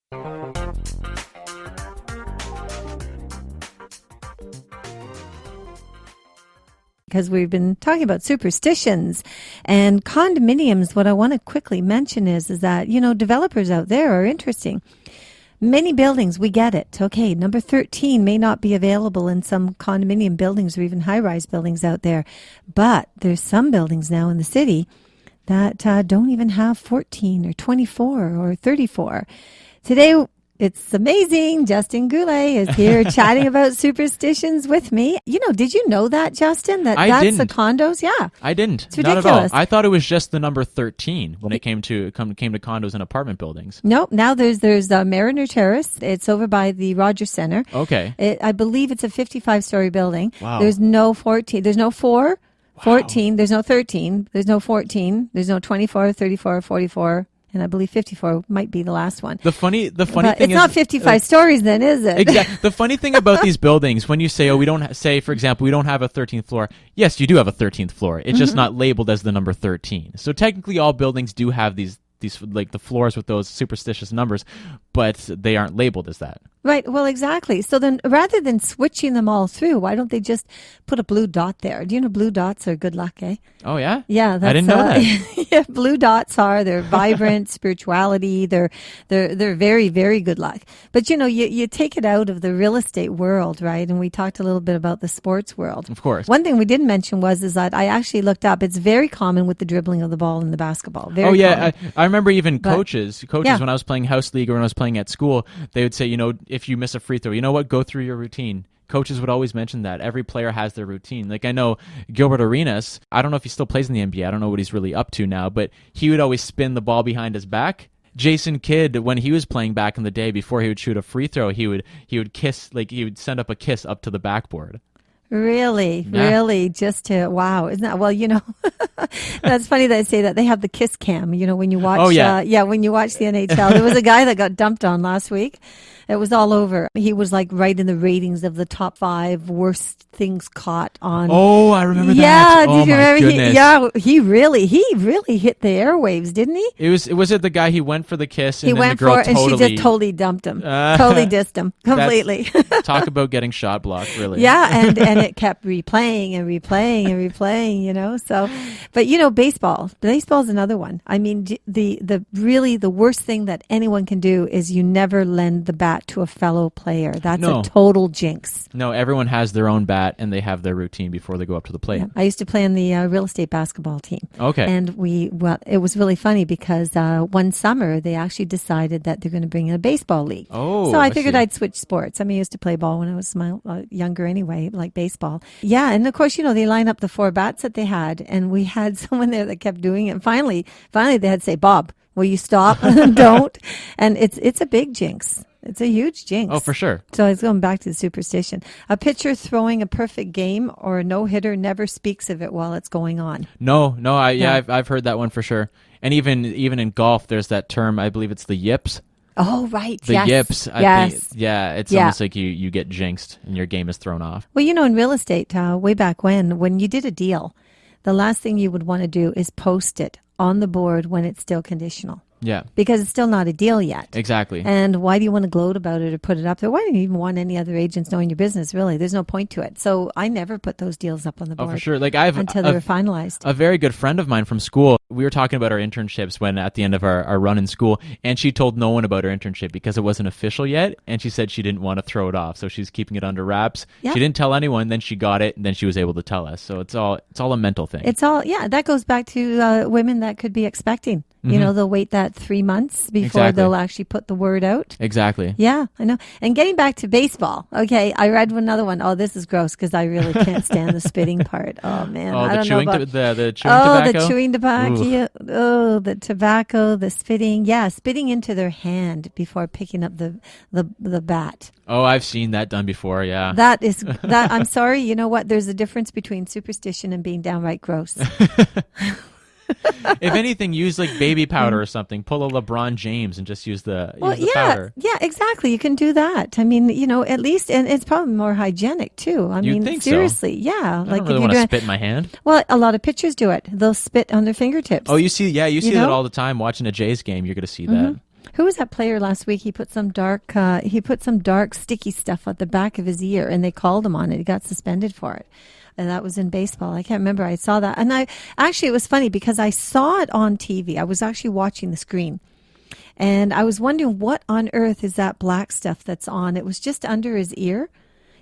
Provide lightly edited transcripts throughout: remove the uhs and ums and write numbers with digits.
Because we've been talking about superstitions and condominiums. What I want to quickly mention is that, developers out there are interesting. Many buildings, we get it. Okay, number 13 may not be available in some condominium buildings or even high-rise buildings out there. But there's some buildings now in the city that don't even have 14 or 24 or 34. Today, it's amazing. Justin Goulet is here chatting about superstitions with me. Did you know that, Justin? That's didn't. the condos? Yeah. I didn't. It's ridiculous. ridiculous. Not at all. I thought it was just the number 13 when it came to condos and apartment buildings. Nope. Now there's Mariner Terrace. It's over by the Rogers Center. Okay. I believe it's a 55-story building. Wow. There's no 14. There's no 4, 14. There's no 13. There's no 14. There's no 24, 34, 44. And I believe 54 might be the last one. The funny thing it's is, not 55 stories then, is it? Exactly. The funny thing about these buildings, when you say, we don't say, for example, we don't have a 13th floor. Yes, you do have a 13th floor. It's just not labeled as the number 13. So technically all buildings do have these like the floors with those superstitious numbers, but they aren't labeled as that. Right. Well, exactly. So then rather than switching them all through, why don't they just put a blue dot there? Do you know blue dots are good luck, eh? Oh, yeah? Yeah. I didn't know that. Yeah, blue dots they're vibrant, spirituality. They're very, very good luck. But, you take it out of the real estate world, right? And we talked a little bit about the sports world. Of course. One thing we didn't mention is that I actually looked up. It's very common with the dribbling of the ball in the basketball. Very common. I remember even coaches yeah. when I was playing house league or when I was playing at school, they would say, if you miss a free throw, you know what, go through your routine. Coaches would always mention that. Every player has their routine. Like I know Gilbert Arenas, I don't know if he still plays in the NBA. I don't know what he's really up to now, but he would always spin the ball behind his back. Jason Kidd, when he was playing back in the day, before he would shoot a free throw, he would kiss, like he would send up a kiss up to the backboard. Really, Yeah. really, just to wow! Isn't that that's funny that I say that. They have the kiss cam. When you watch, when you watch the NHL, there was a guy that got dumped on last week. It was all over. He was like right in the ratings of the top 5 worst things caught on. Oh, I remember that. Yeah, oh, did you my remember? goodness. He really hit the airwaves, didn't he? Was it the guy he went for the kiss and He then went the girl for it, and she just totally dumped him, totally dissed him completely. Talk about getting shot blocked, really. Yeah, and it kept replaying and replaying and replaying, So, but baseball's another one. I mean, the worst thing that anyone can do is you never lend the bat to a fellow player. That's a total jinx. No, everyone has their own bat and they have their routine before they go up to the plate. Yeah. I used to play on the real estate basketball team. Okay. And it was really funny because one summer they actually decided that they're going to bring in a baseball league. Oh, so I figured see. I'd switch sports. I mean, I used to play ball when I was younger anyway, like baseball. Yeah, and of course, they line up the 4 bats that they had, and we had someone there that kept doing it. And finally, they had to say, "Bob, will you stop? Don't." And it's a big jinx. It's a huge jinx. Oh, for sure. So I was going back to the superstition. A pitcher throwing a perfect game or a no-hitter never speaks of it while it's going on. No, I've heard that one for sure. And even in golf, there's that term. I believe it's the yips. Oh, right. The yips. Yes. It's almost like you get jinxed and your game is thrown off. Well, in real estate, way back when you did a deal, the last thing you would want to do is post it on the board when it's still conditional. Yeah. Because it's still not a deal yet. Exactly. And why do you want to gloat about it or put it up there? Why don't you even want any other agents knowing your business, really? There's no point to it. So I never put those deals up on the board. Oh, for sure. Like until they were finalized. A very good friend of mine from school, we were talking about our internships when at the end of our run in school, and she told no one about her internship because it wasn't official yet, and she said she didn't want to throw it off, so she's keeping it under wraps. Yeah. She didn't tell anyone, then she got it, and then she was able to tell us. So it's all a mental thing. That goes back to women that could be expecting. They'll wait that 3 months before they'll actually put the word out. Exactly. Yeah, I know. And getting back to baseball, okay, I read another one. Oh, this is gross because I really can't stand the spitting part. Oh, man. Oh, I don't know about... the chewing tobacco? The chewing tobacco. Oh, the tobacco, the spitting. Yeah, spitting into their hand before picking up the bat. Oh, I've seen that done before, yeah. That I'm sorry, you know what? There's a difference between superstition and being downright gross. If anything, use like baby powder or something. Pull a LeBron James and just use the powder. Yeah, exactly. You can do that. I mean, at least, and it's probably more hygienic too. I mean, think seriously, so. Yeah. I don't really want to spit in my hand. Well, a lot of pitchers do it. They'll spit on their fingertips. Oh, you see that all the time. Watching a Jays game, you're going to see that. Who was that player last week? He put some dark sticky stuff at the back of his ear, and they called him on it. He got suspended for it. And that was in baseball. I can't remember. I saw that. And it was funny because I saw it on TV. I was actually watching the screen. And I was wondering, what on earth is that black stuff that's on? It was just under his ear,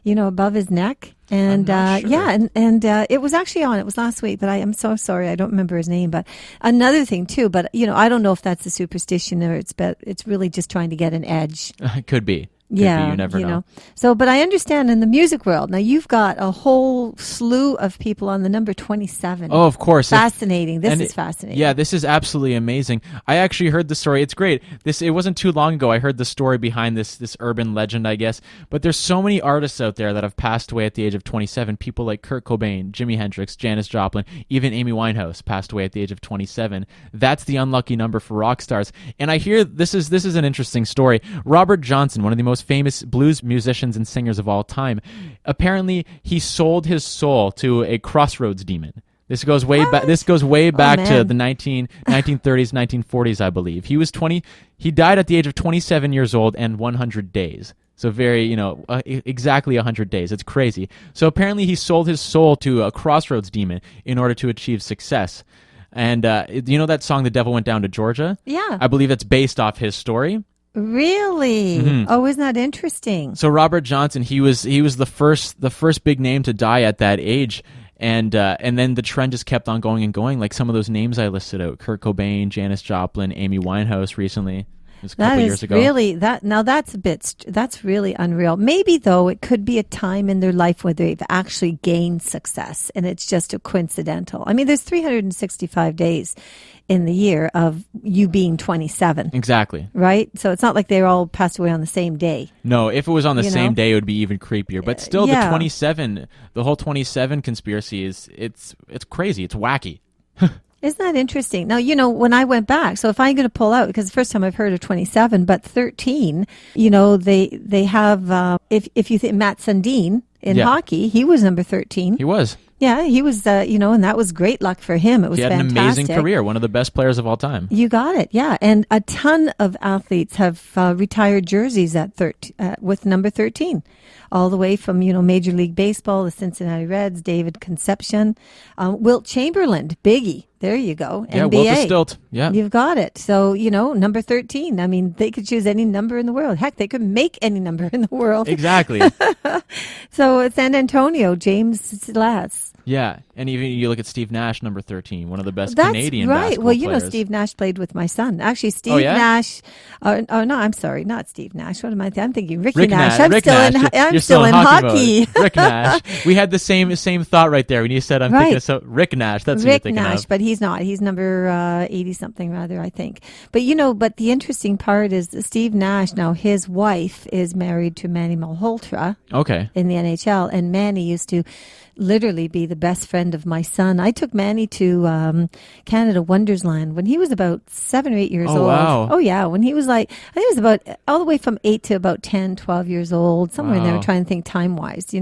above his neck. And sure. it was actually on. It was last week, but I am so sorry. I don't remember his name. But another thing too, but I don't know if that's a superstition or it's really just trying to get an edge. It could be. Could Yeah, be. You never know. So, but I understand in the music world, now you've got a whole slew of people on the number 27. Oh, of course. Fascinating. This is fascinating. Yeah, this is absolutely amazing. I actually heard the story. It's great. It wasn't too long ago. I heard the story behind this urban legend, I guess. But there's so many artists out there that have passed away at the age of 27. People like Kurt Cobain, Jimi Hendrix, Janis Joplin, even Amy Winehouse passed away at the age of 27. That's the unlucky number for rock stars. And I hear this is an interesting story. Robert Johnson, one of the most famous blues musicians and singers of all time, apparently he sold his soul to a crossroads demon. This goes way back. This goes way back to the 1930s, 1940s, I believe. He was 20. He died at the age of 27 years old and 100 days. So very, exactly 100 days. It's crazy. So apparently he sold his soul to a crossroads demon in order to achieve success. And that song, "The Devil Went Down to Georgia"? Yeah. I believe it's based off his story. Really? Mm-hmm. Oh, isn't that interesting? So Robert Johnson, he was the first big name to die at that age, and then the trend just kept on going and going. Like some of those names I listed out: Kurt Cobain, Janis Joplin, Amy Winehouse. Recently, it was a couple years ago. That's really unreal. Maybe though it could be a time in their life where they've actually gained success, and it's just a coincidental. I mean, there's 365 days in the year of you being 27. Exactly. Right? So it's not like they all passed away on the same day. No, if it was on the same day, it would be even creepier. But still, Yeah. the whole 27 conspiracy it's crazy. It's wacky. Isn't that interesting? Now, when I went back, so if I'm going to pull out, because the first time I've heard of 27, but 13, they have, if you think Matt Sundin in hockey, he was number 13. He was. Yeah, he was, and that was great luck for him. It was fantastic. He had an amazing career, one of the best players of all time. You got it, yeah. And a ton of athletes have retired jerseys with number 13, all the way from, Major League Baseball, the Cincinnati Reds, David Concepcion, Wilt Chamberlain, Biggie. There you go. Yeah, NBA. Wilt is stilt. Yeah. You've got it. So, number 13. I mean, they could choose any number in the world. Heck, they could make any number in the world. Exactly. So, San Antonio, James Slatz. Yeah, and even you look at Steve Nash, number 13, one of the best That's Canadian right. basketball Well, players. Steve Nash played with my son. Actually, Steve Nash. No, I'm sorry, not Steve Nash. What am I? I'm thinking Rick Nash. I'm still in hockey. Rick Nash. We had the same thought right there when you said thinking of Rick Nash. That's who you're thinking Nash, of. But he's not. He's number 80 something rather, I think. But but the interesting part is Steve Nash. Now his wife is married to Manny Malhotra. Okay. In the NHL, and Manny used to literally be the best friend of my son. I took Manny to Canada Wondersland when he was about 7 or 8 years old. Wow. Oh, yeah. When he was I think it was about all the way from 8 to about 10, 12 years old, somewhere in there, trying to think time-wise,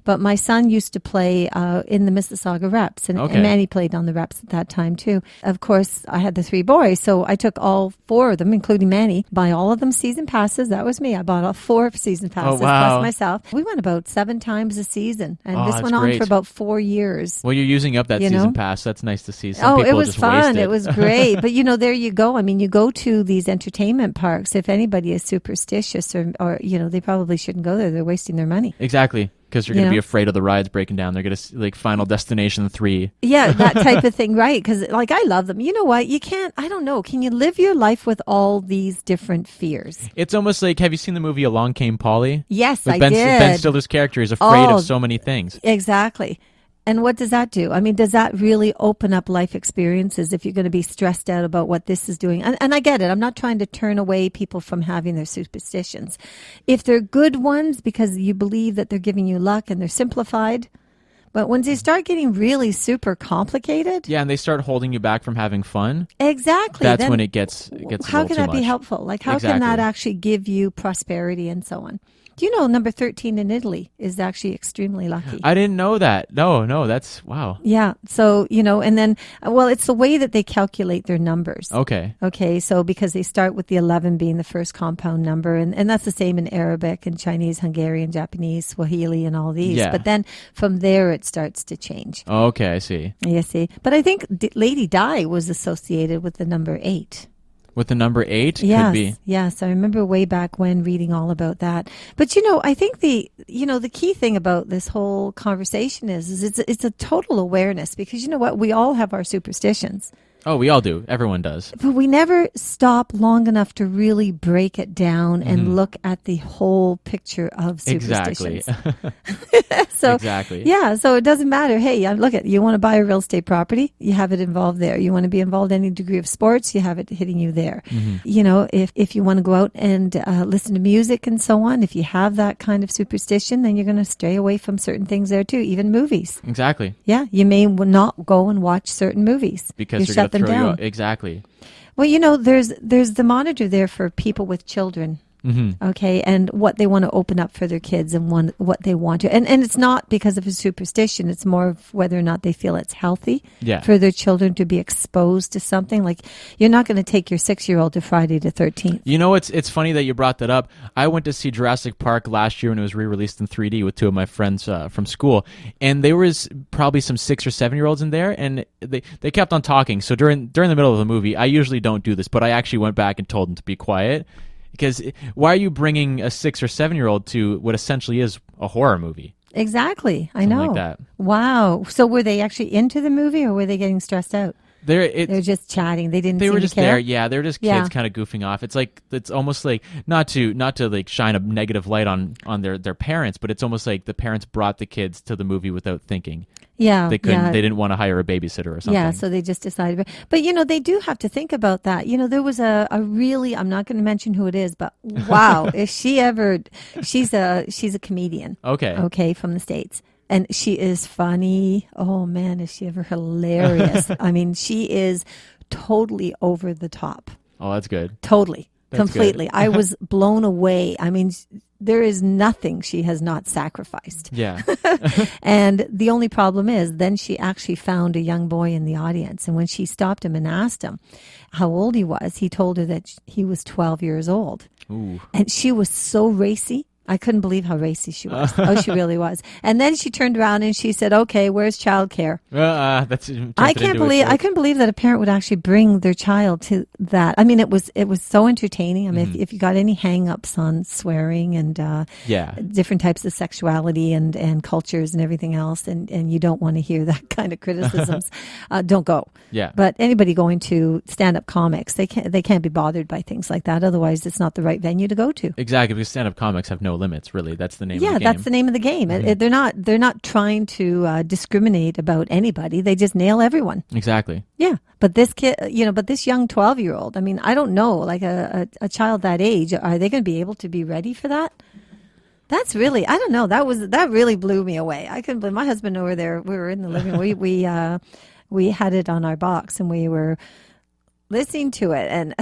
But my son used to play in the Mississauga Reps, and Manny played on the Reps at that time, too. Of course, I had the 3 boys, so I took all 4 of them, including Manny, buy all of them season passes. That was me. I bought all 4 season passes, plus myself. We went about 7 times a season, and this went on for about 4 years. Well, you're using up that season pass. That's nice to see. Some people it was just fun. waste it. It was great. But, there you go. I mean, you go to these entertainment parks. If anybody is superstitious or they probably shouldn't go there. They're wasting their money. Exactly. Because you're going to be afraid of the rides breaking down. They're going to, like, Final Destination 3. Yeah, that type of thing, right? Because, I love them. You know what? You can't, I don't know. Can you live your life with all these different fears? It's almost like, have you seen the movie Along Came Polly? Yes, With I Ben, did. Ben Stiller's character is afraid of so many things. Exactly. And what does that do? I mean, does that really open up life experiences if you're going to be stressed out about what this is doing? And I get it. I'm not trying to turn away people from having their superstitions. If they're good ones because you believe that they're giving you luck and they're simplified, But when they start getting really super complicated, Yeah, and they start holding you back from having fun. exactly. That's then when it gets a how little can too that be much. helpful? Like, how can that Exactly. actually give you prosperity and so on? Do you know number 13 in Italy is actually extremely lucky? I didn't know that. No, that's wow. Yeah. So, and then, well, it's the way that they calculate their numbers. Okay. Okay. So, because they start with the 11 being the first compound number, and that's the same in Arabic and Chinese, Hungarian, Japanese, Swahili, and all these. Yeah. But then from there, it starts to change. Okay, I see. You see. But I think Lady Di was associated with the number 8. With the number 8, could Yes, be. yes. I remember way back when reading all about that. But I think the key thing about this whole conversation is it's a total awareness, because you know what? We all have our superstitions, Oh, we all do. Everyone does. but we never stop long enough to really break it down and look at the whole picture of Exactly. superstitions. So Exactly. yeah, so it doesn't matter. Hey, look at, you want to buy a real estate property, you have it involved there. You want to be involved in any degree of sports, you have it hitting you there. If you want to go out and listen to music and so on, if you have that kind of superstition, then you're going to stray away from certain things there too, even movies. Exactly. Yeah, you may not go and watch certain movies Because you they're shut going them to throw down. you out. Exactly. Well, there's the monitor there for people with children. Okay, and what they want to open up for their kids and what they want to. And it's not because of a superstition. It's more of whether or not they feel it's healthy Yeah. for their children to be exposed to something. Like, you're not going to take your 6-year-old to Friday the 13th. You know, it's funny that you brought that up. I went to see Jurassic Park last year when it was re-released in 3D with 2 of my friends from school, and there was probably some 6 or 7-year-olds in there, and they kept on talking. So during the middle of the movie, I usually don't do this, but I actually went back and told them to be quiet, because why are you bringing a 6 or 7-year-old to what essentially is a horror movie? Exactly, I Something know. like that. Wow. So were they actually into the movie, or were they getting stressed out? They're just chatting. They didn't. They seem were to just care? there. Yeah, they were just kids Yeah. kind of goofing off. It's almost like not to like shine a negative light on their parents, but it's almost like the parents brought the kids to the movie without thinking. Yeah, They couldn't. yeah. They didn't want to hire a babysitter or something. Yeah, so they just decided. But they do have to think about that. There was a really, I'm not going to mention who it is, but wow, if she ever, she's a comedian. Okay. From the States. And she is funny. Oh man, is she ever hilarious? I mean, she is totally over the top. Oh, that's good. Totally. That's Completely. good. I was blown away. I mean, there is nothing she has not sacrificed. Yeah. And the only problem is then she actually found a young boy in the audience. And when she stopped him and asked him how old he was, he told her that he was 12 years old. Ooh. And she was so racy. I couldn't believe how racy she was. Oh, she really was. And then she turned around and she said, "Okay, where's childcare?" That's. I couldn't believe that a parent would actually bring their child to that. I mean, it was so entertaining. I mean, if you got any hang-ups on swearing and Yeah. different types of sexuality and cultures and everything else, and you don't want to hear that kind of criticisms, don't go. Yeah. But anybody going to stand-up comics, they can't be bothered by things like that. Otherwise, it's not the right venue to go to. Exactly, because stand-up comics have no limits. Really, that's the name. Yeah, of the game. that's the name of the game. They're not trying to discriminate about anybody. They just nail everyone. Exactly. Yeah, but this kid, but this young 12-year-old. I mean, I don't know, like a child that age, are they going to be able to be ready for that? That's really, I don't know. That really blew me away. I couldn't believe my husband over there. We were in the living room. We had it on our box and we were listening to it, and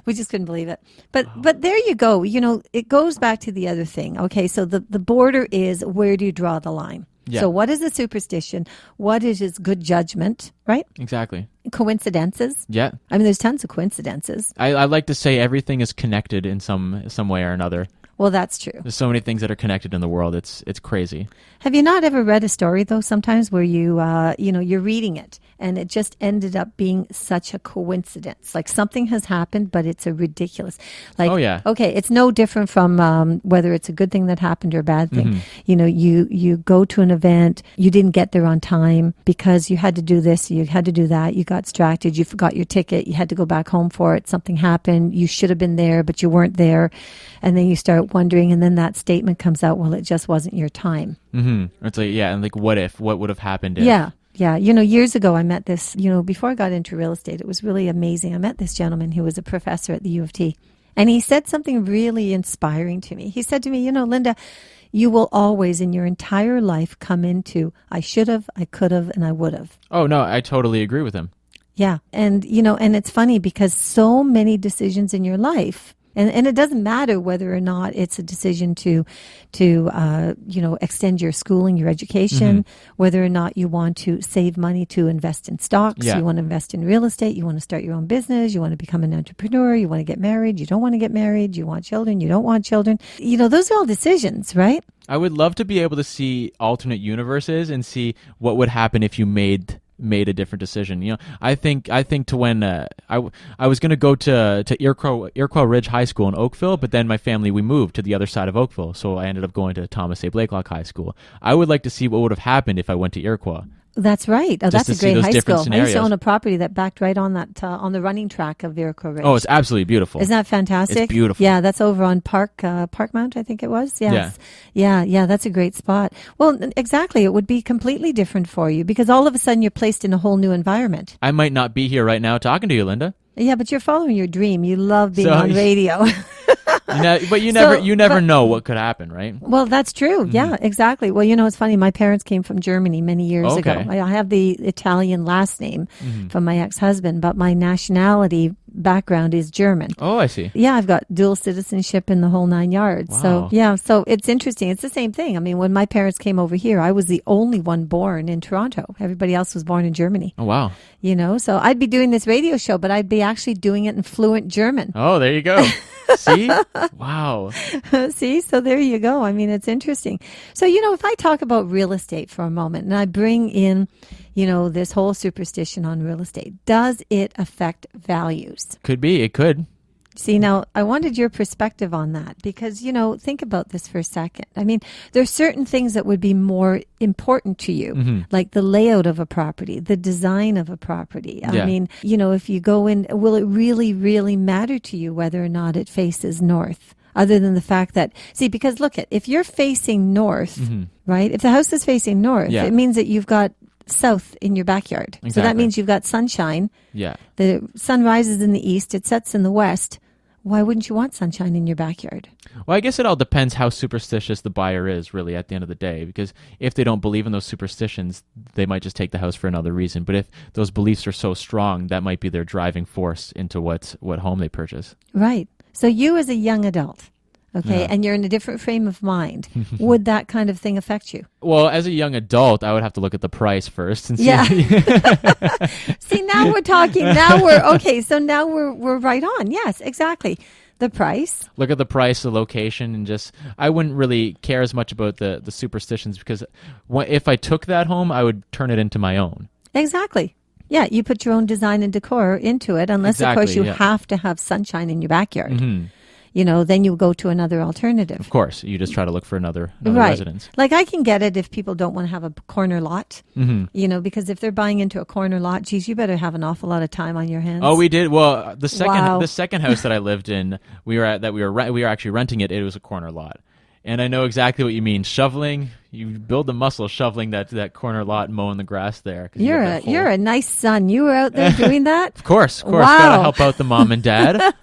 we just couldn't believe it. But there you go. It goes back to the other thing. Okay, so the border is, where do you draw the line? Yeah. So what is a superstition? What is good judgment, right? Exactly. Coincidences. Yeah. I mean, there's tons of coincidences. I like to say everything is connected in some way or another. Well, that's true. There's so many things that are connected in the world. It's crazy. Have you not ever read a story, though, sometimes where you're reading it and it just ended up being such a coincidence? Like something has happened, but it's a ridiculous. Like, Oh, yeah. Okay, it's no different from whether it's a good thing that happened or a bad thing. Mm-hmm. You go to an event, you didn't get there on time because you had to do this, you had to do that, you got distracted, you forgot your ticket, you had to go back home for it, something happened, you should have been there, but you weren't there. And then you start wondering, and then that statement comes out, well, it just wasn't your time. Mm-hmm. It's like, yeah, and like, what would have happened if? Yeah. Yeah. Years ago, I met this, before I got into real estate, it was really amazing. I met this gentleman who was a professor at the U of T. And he said something really inspiring to me. He said to me, you know, Linda, you will always in your entire life come into I should have, I could have, and I would have. Oh, no, I totally agree with him. Yeah. And, you know, and it's funny because so many decisions in your life, and it doesn't matter whether or not it's a decision to you know, extend your schooling, your education, whether or not you want to save money to invest in stocks, you want to invest in real estate, you want to start your own business, you want to become an entrepreneur, you want to get married, you don't want to get married, you want children, you don't want children. You know, those are all decisions, right? I would love to be able to see alternate universes and see what would happen if you made a different decision. You know, I think to when I was going to go to Iroquois Ridge High School in Oakville, but then my family, we moved to the other side of Oakville, so I ended up going to Thomas A. Blakelock High School. I would like to see what would have happened if I went to Iroquois. That's right. Oh, that's a great high school. Scenarios. I used to own a property that backed right on that on the running track of Iroquois Ridge. Oh, it's absolutely beautiful. Isn't that fantastic? It's beautiful. Yeah, that's over on Parkmount, I think it was. Yes. Yeah, that's a great spot. Well, exactly. It would be completely different for you because all of a sudden you're placed in a whole new environment. I might not be here right now talking to you, Linda. Yeah, but you're following your dream. You love being on radio. But you never know what could happen, right? Well, that's true. Yeah, exactly. Well, you know, it's funny. My parents came from Germany many years ago. I have the Italian last name from my ex-husband, but my nationality background is German. Oh, I see. Yeah, I've got dual citizenship in the whole 9 yards. Wow. So, yeah, so it's interesting. It's the same thing. I mean, when my parents came over here, I was the only one born in Toronto. Everybody else was born in Germany. Oh, wow. You know, so I'd be doing this radio show, but I'd be actually doing it in fluent German. Oh, there you go. See? Wow. See? So there you go. I mean, it's interesting. So, you know, if I talk about real estate for a moment and I bring in, you know, this whole superstition on real estate, does it affect values? Could be. It could. See, now, I wanted your perspective on that because, you know, think about this for a second. I mean, there's certain things that would be more important to you, like the layout of a property, the design of a property. I mean, you know, if you go in, will it really, really matter to you whether or not it faces north? Other than the fact that, see, because look if you're facing north, right? If the house is facing north, it means that you've got south in your backyard. Exactly. So that means you've got sunshine. Yeah. The sun rises in the east, it sets in the west. Why wouldn't you want sunshine in your backyard? Well, I guess it all depends how superstitious the buyer is, really, at the end of the day. Because if they don't believe in those superstitions, they might just take the house for another reason. But if those beliefs are so strong, that might be their driving force into what home they purchase. Right. So you as a young adult, okay, and you're in a different frame of mind, would that kind of thing affect you? Well, as a young adult, I would have to look at the price first and see. Yeah. See, now we're talking. Now we're okay. So now we're right on. Yes, exactly. The price. Look at the price, the location, and just I wouldn't really care as much about the superstitions because if I took that home, I would turn it into my own. Exactly. Yeah, you put your own design and decor into it, unless of course you have to have sunshine in your backyard. You know, then you go to another alternative. Of course, you just try to look for another residence. Like I can get it if people don't want to have a corner lot, you know, because if they're buying into a corner lot, geez, you better have an awful lot of time on your hands. Oh, we did. Well, the second house that I lived in, we were actually renting it. It was a corner lot. And I know exactly what you mean. Shoveling, you build the muscle shoveling that corner lot, mowing the grass there. You're a nice son. You were out there doing that? Of course. Wow. Got to help out the mom and dad.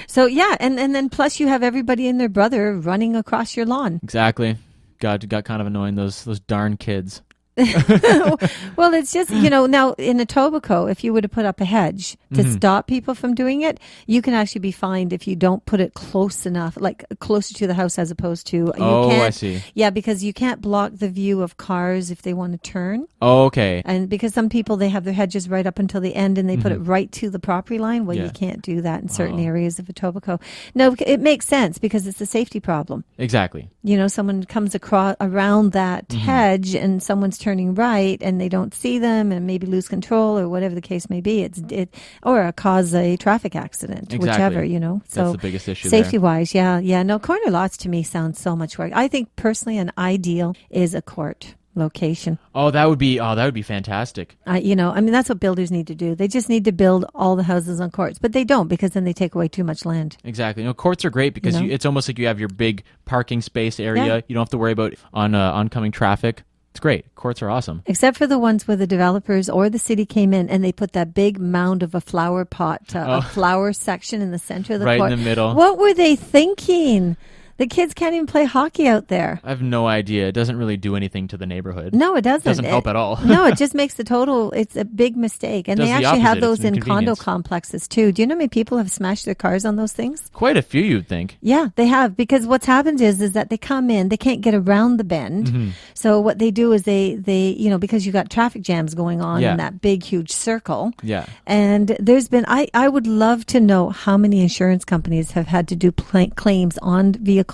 So, yeah, and then plus you have everybody and their brother running across your lawn. Exactly. God, got kind of annoying, those darn kids. Well, it's just, you know, now in Etobicoke, if you were to put up a hedge to stop people from doing it, you can actually be fined if you don't put it close enough, like closer to the house as opposed to. I see. Yeah, because you can't block the view of cars if they want to turn. Oh, okay. And because some people, they have their hedges right up until the end and they put it right to the property line. Well, you can't do that in certain areas of Etobicoke. No, it makes sense because it's a safety problem. Exactly. You know, someone comes around that hedge and someone's turning right and they don't see them and maybe lose control or whatever the case may be. Or cause a traffic accident, whichever, you know. So that's the biggest issue safety wise, yeah. No, corner lots to me sound so much work. I think personally an ideal is a court location. Oh, that would be fantastic. You know, I mean, that's what builders need to do. They just need to build all the houses on courts, but they don't because then they take away too much land. Exactly. You know, courts are great because it's almost like you have your big parking space area. You don't have to worry about oncoming traffic. It's great. Courts are awesome. Except for the ones where the developers or the city came in and they put that big mound of a flower pot, a flower section in the center of the Right court. in the middle. What were they thinking? The kids can't even play hockey out there. I have no idea. It doesn't really do anything to the neighborhood. No, it doesn't. It doesn't help at all. No, it just makes it's a big mistake. And they actually have those in condo complexes too. Do you know how many people have smashed their cars on those things? Quite a few, you'd think. Yeah, they have. Because what's happened is that they come in, they can't get around the bend. Mm-hmm. So what they do is they because you got traffic jams going on in that big, huge circle. Yeah. And there's been, I would love to know how many insurance companies have had to do claims on vehicles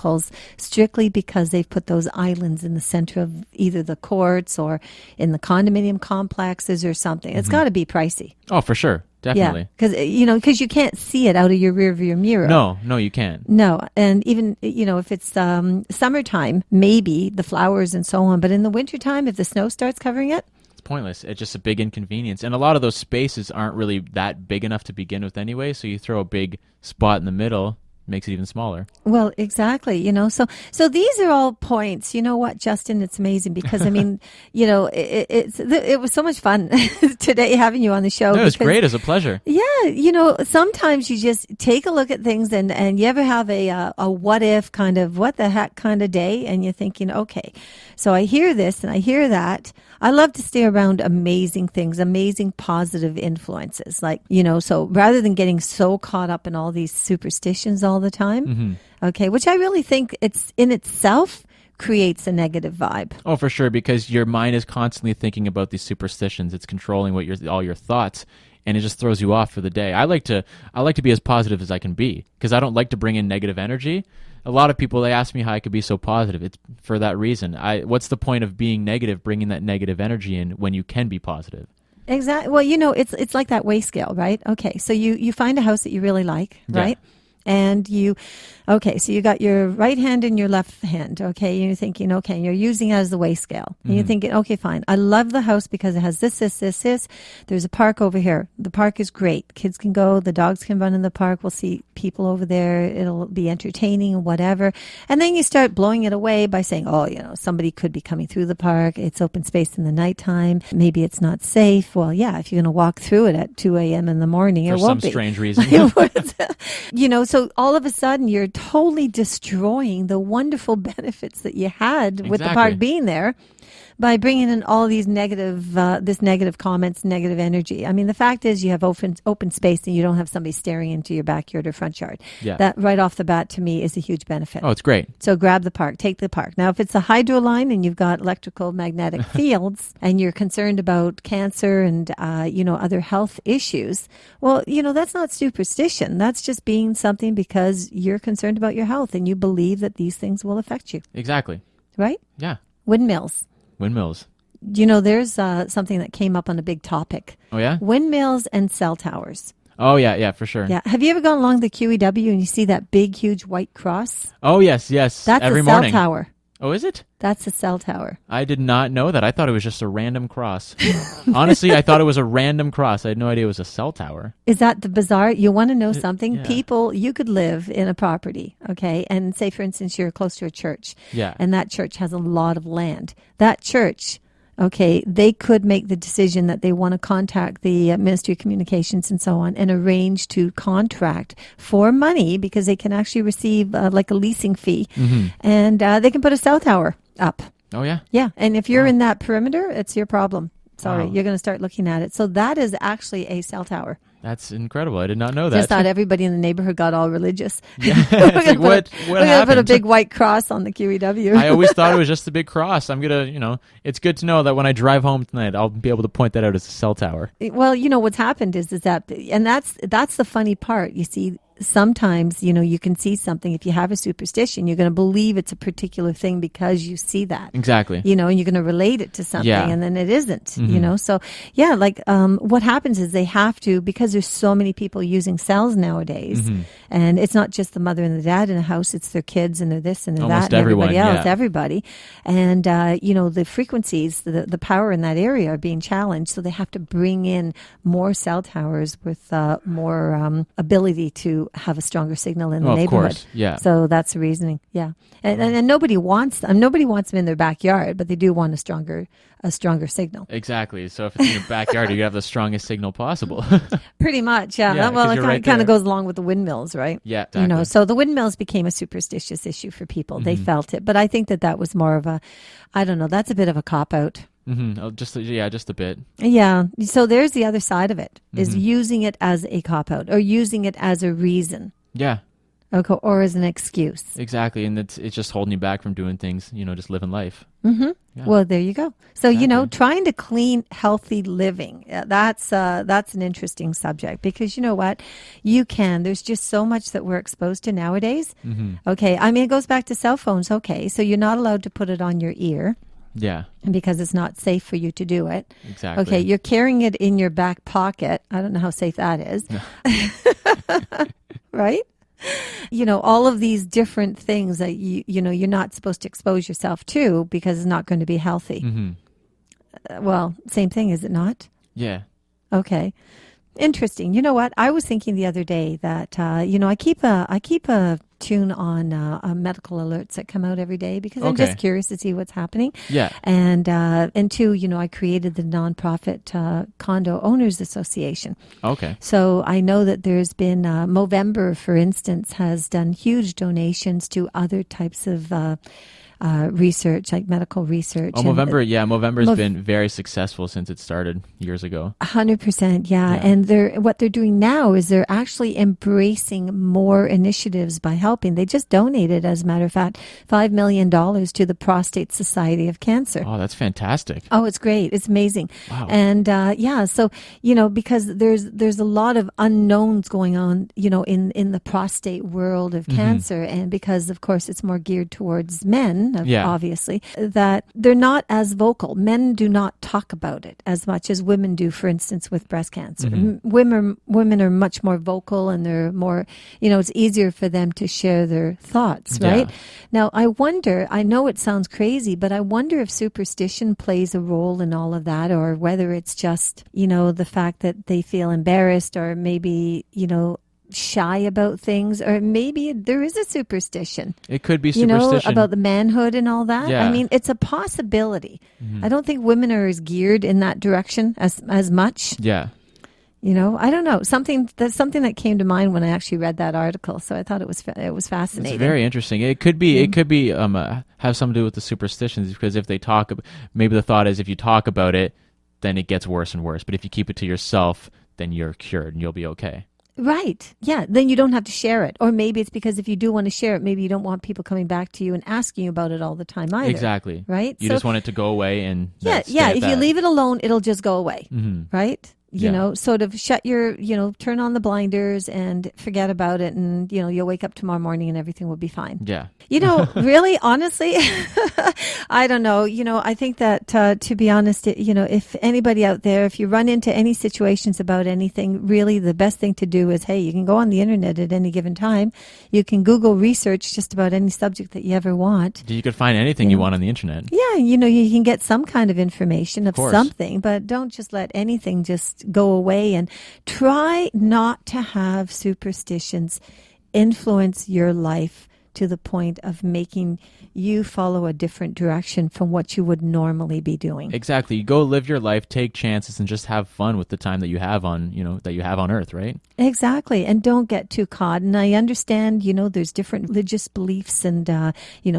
strictly because they've put those islands in the center of either the courts or in the condominium complexes or something. It's got to be pricey. Oh, for sure. Definitely. Yeah, because you can't see it out of your rear view mirror. No, you can't. No, and even, if it's summertime, maybe the flowers and so on. But in the wintertime, if the snow starts covering it, it's pointless. It's just a big inconvenience. And a lot of those spaces aren't really that big enough to begin with anyway. So you throw a big spot in the middle, makes it even smaller. Well, exactly. So these are all points. You know what, Justin? It's amazing because I mean, it was so much fun today having you on the show. No, it was great. It was a pleasure. Yeah, sometimes you just take a look at things and you ever have a what if kind of what the heck kind of day, and you're thinking, okay, so I hear this and I hear that. I love to stay around amazing things, amazing positive influences. Like, so rather than getting so caught up in all these superstitions all the time, okay, which I really think it's in itself creates a negative vibe. Oh, for sure, because your mind is constantly thinking about these superstitions. It's controlling all your thoughts, and it just throws you off for the day. I like to be as positive as I can be because I don't like to bring in negative energy. A lot of people, they ask me how I could be so positive. It's for that reason. What's the point of being negative, bringing that negative energy in when you can be positive? Exactly. Well, it's like that weigh scale, right? Okay, so you find a house that you really like, right? And so you got your right hand and your left hand, okay? And you're thinking, okay, and you're using it as the weigh scale. And you're thinking, okay, fine. I love the house because it has this. There's a park over here. The park is great. Kids can go. The dogs can run in the park. We'll see people over there. It'll be entertaining, whatever. And then you start blowing it away by saying, somebody could be coming through the park. It's open space in the nighttime. Maybe it's not safe. Well, yeah, if you're going to walk through it at 2 a.m. in the morning, it won't be. For some strange reason. So all of a sudden you're totally destroying the wonderful benefits that you had with the park being there by bringing in all these negative comments, negative energy. I mean, the fact is you have open space and you don't have somebody staring into your backyard or front yard. Yeah. That right off the bat to me is a huge benefit. Oh, it's great. So grab the park, take the park. Now, if it's a hydro line and you've got electrical magnetic fields and you're concerned about cancer and, other health issues, well, that's not superstition. That's just being something because you're concerned about your health and you believe that these things will affect you. Exactly. Right? Yeah. Windmills. There's something that came up on a big topic. Oh, yeah? Windmills and cell towers. Oh, yeah, for sure. Yeah. Have you ever gone along the QEW and you see that big, huge white cross? Oh, yes. That's every a cell morning. tower. Oh, is it? That's a cell tower. I did not know that. I thought it was just a random cross. Honestly, I thought it was a random cross. I had no idea it was a cell tower. Is that the bizarre? You want to know something? Yeah. People, you could live in a property, okay? And say, for instance, you're close to a church. Yeah. And that church has a lot of land. That church, okay, they could make the decision that they want to contact the Ministry of Communications and so on and arrange to contract for money because they can actually receive like a leasing fee. And they can put a cell tower up. Oh, yeah? Yeah. And if you're in that perimeter, it's your problem. Sorry, Wow. you're going to start looking at it. So that is actually a cell tower. That's incredible. I did not know that. Just thought everybody in the neighborhood got all religious. Yeah. We're It's like, what going to put a happened? big white cross on the QEW. I always thought it was just a big cross. I'm going to, it's good to know that when I drive home tonight, I'll be able to point that out as a cell tower. Well, what's happened is that, and that's the funny part. You see, sometimes, you can see something. If you have a superstition, you're going to believe it's a particular thing because you see that. Exactly. And you're going to relate it to something, Yeah. and then it isn't, So, yeah, like what happens is they have to, because there's so many people using cells nowadays, and it's not just the mother and the dad in a house, it's their kids and their this and their Almost that and everyone, everybody else, yeah. everybody. And, the frequencies, the power in that area are being challenged, so they have to bring in more cell towers with more ability to to have a stronger signal in the Of neighborhood. course. Yeah. So that's the reasoning. Yeah. And nobody wants them. Nobody wants them in their backyard, but they do want a stronger signal. Exactly. So if it's in your backyard, you have the strongest signal possible. Pretty much. Yeah. Yeah, Well, 'cause it you're kind, right kind of there. goes along with the windmills, right? Yeah, exactly. So the windmills became a superstitious issue for people. They felt it. But I think that was more of I don't know, that's a bit of a cop-out. Oh, just a bit. Yeah. So there's the other side of it, is using it as a cop-out or using it as a reason. Yeah, Or as an excuse. exactly. And it's just holding you back from doing things, just living life. Mm-hmm. Yeah. Well, there you go. So, Exactly. trying to clean healthy living, that's an interesting subject because you know what? There's just so much that we're exposed to nowadays. Okay. I mean, it goes back to cell phones. Okay. So you're not allowed to put it on your ear. Yeah, Because it's not safe for you to do it. exactly. Okay. You're carrying it in your back pocket. I don't know how safe that is. Right? All of these different things that you're not supposed to expose yourself to because it's not going to be healthy. Well, same thing, is it not? Yeah. Okay. Interesting. You know what? I was thinking the other day that I keep a tune on medical alerts that come out every day because I'm Okay. just curious to see what's happening. Yeah. And two, I created the nonprofit Condo Owners Association. Okay. So I know that there's been Movember, for instance, has done huge donations to other types of research, like medical research. Oh, Movember's been very successful since it started years ago. 100%, yeah. And what they're doing now is they're actually embracing more initiatives by helping. They just donated, as a matter of fact, $5 million to the Prostate Society of Cancer. Oh, that's fantastic. Oh, it's great. It's amazing. Wow. And so, because there's a lot of unknowns going on, in the prostate world of cancer. And because, of course, it's more geared towards men, obviously, that they're not as vocal. Men do not talk about it as much as women do, for instance, with breast cancer. Women are much more vocal and they're more, it's easier for them to share their thoughts, right? Yeah. Now, I know it sounds crazy, but I wonder if superstition plays a role in all of that, or whether it's just, the fact that they feel embarrassed or maybe, shy about things, or maybe there is a superstition. It could be superstition. About the manhood and all that. Yeah. I mean, it's a possibility. I don't think women are as geared in that direction as much. Yeah. I don't know. Something that came to mind when I actually read that article. So I thought it was fascinating. It's very interesting. It could be have something to do with the superstitions, because if they talk, maybe the thought is if you talk about it, then it gets worse and worse. But if you keep it to yourself, then you're cured and you'll be okay. Right. Yeah. Then you don't have to share it. Or maybe it's because if you do want to share it, maybe you don't want people coming back to you and asking you about it all the time either. Exactly. Right. You just want it to go away and yeah. stay at If you that. leave it alone, it'll just go away. Right. Yeah. Sort of shut turn on the blinders and forget about it. And, you'll wake up tomorrow morning and everything will be fine. Yeah. Really, honestly, I don't know. I think that, to be honest, if anybody out there, if you run into any situations about anything, really the best thing to do is, hey, you can go on the internet at any given time. You can Google research just about any subject that you ever want. You could find anything you want on the internet. Yeah, you can get some kind of information of course. something, but don't just let anything just go away, and try not to have superstitions influence your life to the point of making you follow a different direction from what you would normally be doing. Exactly. You go live your life, take chances, and just have fun with the time that you have on Earth, right? Exactly. And don't get too caught. And I understand, there's different religious beliefs and,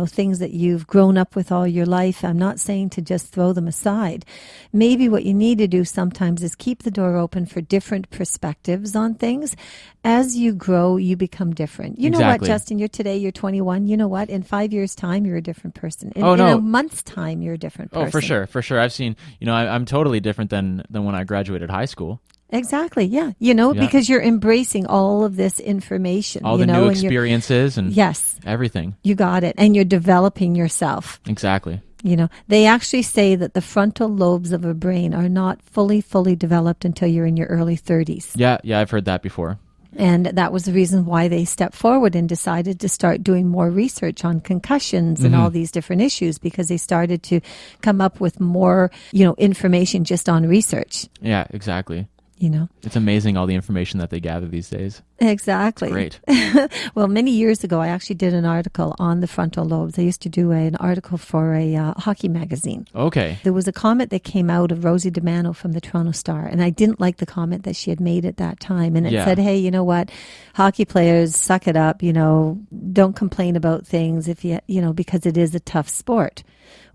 things that you've grown up with all your life. I'm not saying to just throw them aside. Maybe what you need to do sometimes is keep the door open for different perspectives on things. As you grow, you become different. You know what, Exactly. Justin? You're 21. You know what? In 5 years' time, you're a different person. In no. a month's time, you're a different person. Oh, for sure. I've seen, I'm totally different than when I graduated high school. Exactly. Yeah. Because you're embracing all of this information. All the new experiences and yes, everything. you got it. And you're developing yourself. Exactly. They actually say that the frontal lobes of a brain are not fully developed until you're in your early 30s. Yeah, I've heard that before. And that was the reason why they stepped forward and decided to start doing more research on concussions and all these different issues, because they started to come up with more, information just on research. Yeah, exactly. you know. It's amazing all the information that they gather these days. Exactly. Great. Well, many years ago, I actually did an article on the frontal lobes. I used to do an article for a hockey magazine. Okay. There was a comment that came out of Rosie DiMano from the Toronto Star, and I didn't like the comment that she had made at that time. And it said, hey, you know what? Hockey players, suck it up, you know, don't complain about things if you know, because it is a tough sport.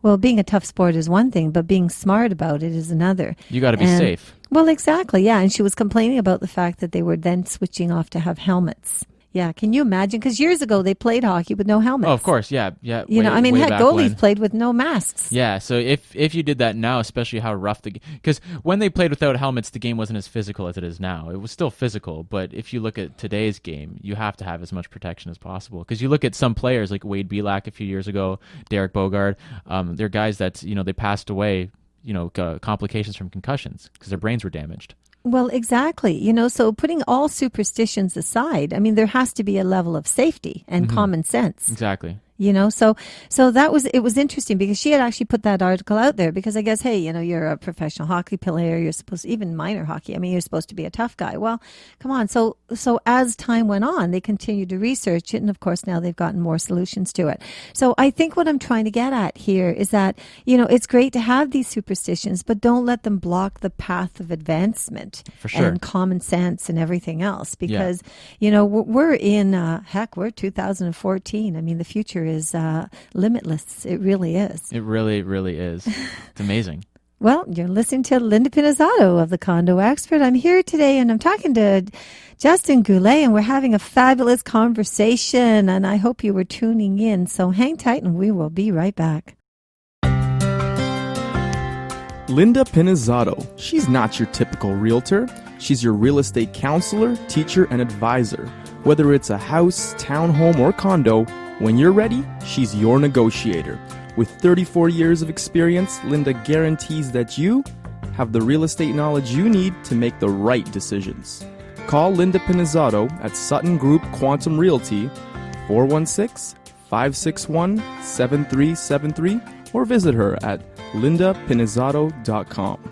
Well, being a tough sport is one thing, but being smart about it is another. You got to be safe. Well, exactly, yeah. And she was complaining about the fact that they were then switching off to have helmets. Yeah, can you imagine? Because years ago they played hockey with no helmets. Oh, of course, yeah. You know, I mean, heck, goalies played with no masks. Yeah, so if you did that now, especially how rough because when they played without helmets, the game wasn't as physical as it is now. It was still physical, but if you look at today's game, you have to have as much protection as possible. Because you look at some players like Wade Belak a few years ago, Derek Bogard, they're guys that, you know, they passed away, you know, complications from concussions because their brains were damaged. Well, exactly. You know, so putting all superstitions aside, I mean, there has to be a level of safety and common sense. Exactly. You know, so it was interesting because she had actually put that article out there because I guess, hey, you know, you're a professional hockey player, you're supposed to, even minor hockey, I mean, you're supposed to be a tough guy. Well, come on. So as time went on, they continued to research it. And of course, now they've gotten more solutions to it. So I think what I'm trying to get at here is that, you know, it's great to have these superstitions, but don't let them block the path of advancement. For sure. And common sense and everything else because, you know, we're in, we're 2014. I mean, the future is limitless. It really is. It really, really is. It's amazing. Well, you're listening to Linda Pinizzato of the Condo Expert. I'm here today and I'm talking to Justin Goulet and we're having a fabulous conversation and I hope you were tuning in. So hang tight and we will be right back. Linda Pinizzato. She's not your typical realtor. She's your real estate counselor, teacher, and advisor. Whether it's a house, townhome, or condo, when you're ready, she's your negotiator. With 34 years of experience, Linda guarantees that you have the real estate knowledge you need to make the right decisions. Call Linda Pinizzato at Sutton Group Quantum Realty, 416-561-7373, or visit her at lindapinizzato.com.